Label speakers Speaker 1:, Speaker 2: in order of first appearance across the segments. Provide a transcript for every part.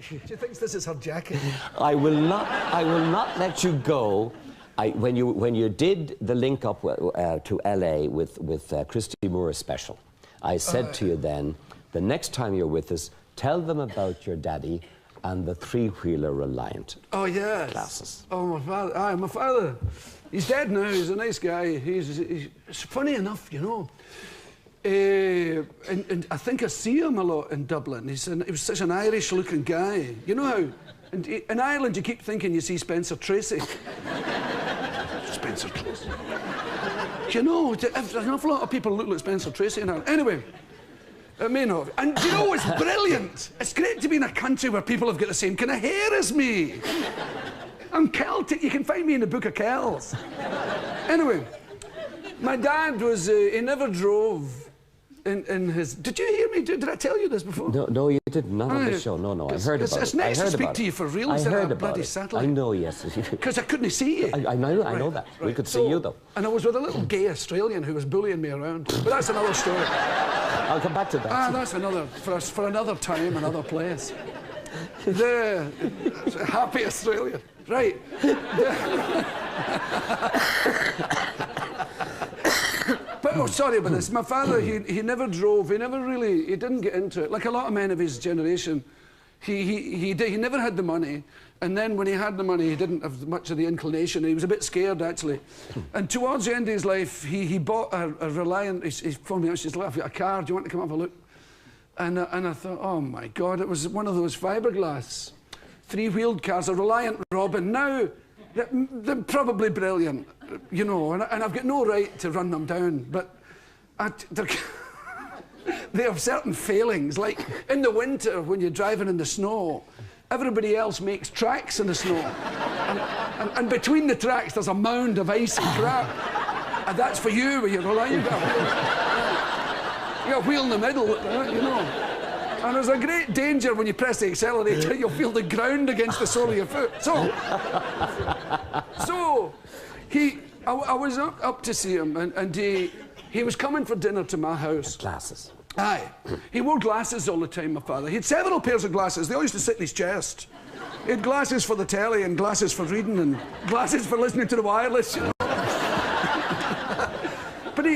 Speaker 1: She thinks this is her jacket.
Speaker 2: I will not let you go. When you did the link up to LA with Christy Moore's special, I said to you then, the next time you're with us, tell them about your daddy and the three-wheeler Reliant.
Speaker 1: Oh, yes.
Speaker 2: Classes.
Speaker 1: Oh, my father. Aye, my father. He's dead now. He's a nice guy. He's funny enough, you know. And I think I see him a lot in Dublin. He was such an Irish-looking guy. You know how in Ireland you keep thinking you see Spencer Tracy. Spencer Tracy. You know, an awful lot of people look like Spencer Tracy in Ireland. Anyway, it may not. And you know what's brilliant? It's great to be in a country where people have got the same kind of hair as me. I'm Celtic. You can find me in the Book of Kells. Anyway, my dad was, he never drove in his... Did you hear me? Did I tell you this before?
Speaker 2: No, you did not on the show. No, I heard about it.
Speaker 1: It's nice to speak to you for real.
Speaker 2: I heard about
Speaker 1: bloody
Speaker 2: it.
Speaker 1: Satellite.
Speaker 2: I know, yes.
Speaker 1: Because I couldn't see you.
Speaker 2: I know that. Right. We could see you, though.
Speaker 1: And I was with a little gay Australian who was bullying me around. But that's another story.
Speaker 2: I'll come back to that.
Speaker 1: Ah, that's another... For another time, another place. The happy Australian. Right. But, oh, sorry about this. My father, he never drove. He didn't get into it. Like a lot of men of his generation, he never had the money. And then when he had the money, he didn't have much of the inclination. He was a bit scared, actually. And towards the end of his life, he bought a Reliant. He phoned me out. She said, "Look, I've got a car. Do you want to come have a look?" And I thought, oh, my God, it was one of those fiberglass three-wheeled cars, a Reliant Robin. Now, they're probably brilliant, you know, and I've got no right to run them down, but they have certain failings. Like, in the winter, when you're driving in the snow, everybody else makes tracks in the snow. And between the tracks, there's a mound of icy crap. And that's for you with your Reliant. You got a wheel in the middle, you know. And there's a great danger when you press the accelerator, you'll feel the ground against the sole of your foot. So I was up to see him, and he was coming for dinner to my house.
Speaker 2: Glasses.
Speaker 1: Aye. He wore glasses all the time, my father. He had several pairs of glasses. They all used to sit in his chest. He had glasses for the telly, and glasses for reading, and glasses for listening to the wireless, you know. But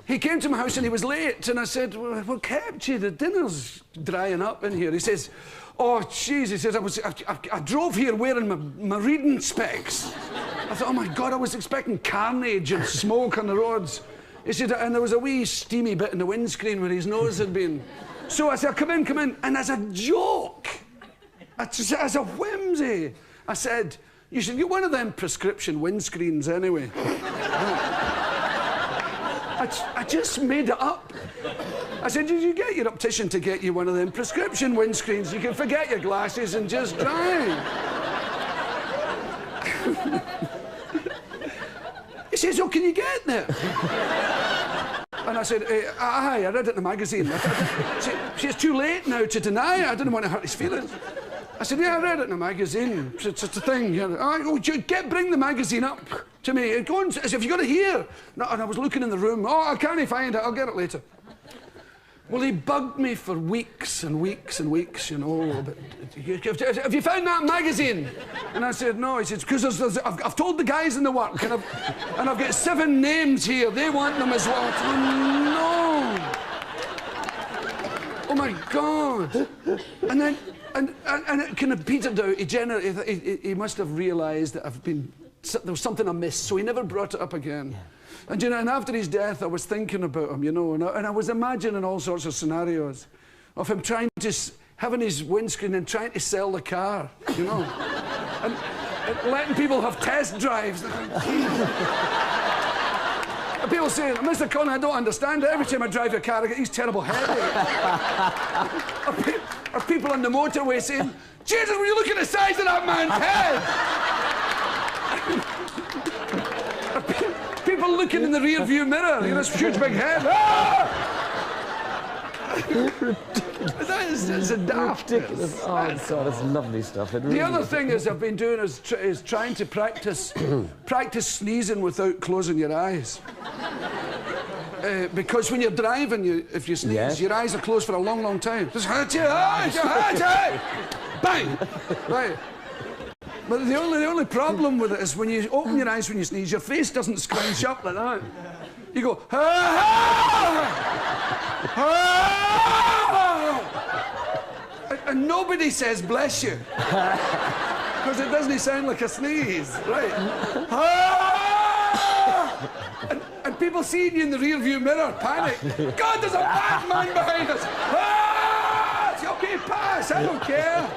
Speaker 1: he came to my house and he was late, and I said, "Well, what kept you? The dinner's drying up in here." He says, "Oh, jeez," he says, I drove here wearing my reading specs." I thought, oh, my God, I was expecting carnage and smoke on the roads. He said, and there was a wee steamy bit in the windscreen where his nose had been. So I said, come in. And as a joke, as a whimsy, I said, "You should get one of them prescription windscreens anyway." I just made it up. I said, "Did you get your optician to get you one of them prescription windscreens? You can forget your glasses and just drive." He says, "Oh, can you get there?" And I said, "Aye, I read it in the magazine." She "It's too late now to deny it. I didn't want to hurt his feelings." I said, "Yeah, I read it in the magazine. It's a thing." You know. Bring the magazine up to me. Go on, as if you got it here. No, and I was looking in the room. "Oh, I can't find it. I'll get it later." Well, he bugged me for weeks and weeks and weeks, you know. But, "Have you found that magazine?" And I said, "No." He said, "Because I've told the guys in the work, and I've got 7 names here. They want them as well." Oh, no. Oh, my God. And then... And it kind of petered out. He must have realised that there was something amiss, so he never brought it up again. Yeah. And you know, and after his death, I was thinking about him, you know, and I was imagining all sorts of scenarios of him having his windscreen and trying to sell the car, you know, and letting people have test drives. And people saying, "Mr. Connolly, I don't understand it. Every time I drive your car, I get these terrible headaches." Or people on the motorway saying, "Jesus, will you look at the size of that man's head?" People looking in the rear view mirror, you know, this huge big head. Ah! It's a daft.
Speaker 2: Ridiculous. Oh, God, it's lovely stuff.
Speaker 1: The other thing I've been doing is trying to practice sneezing without closing your eyes. Because when you're driving, if you sneeze,
Speaker 2: Yes.
Speaker 1: your eyes are closed for a long, long time. Just bang! Right. But the only problem with it is when you open your eyes when you sneeze, your face doesn't scrunch up like that. You go, and nobody says bless you. Because it doesn't sound like a sneeze, right? And people seeing you in the rear view mirror panic. God, there's a bad man behind us. It's okay, pass, I don't care.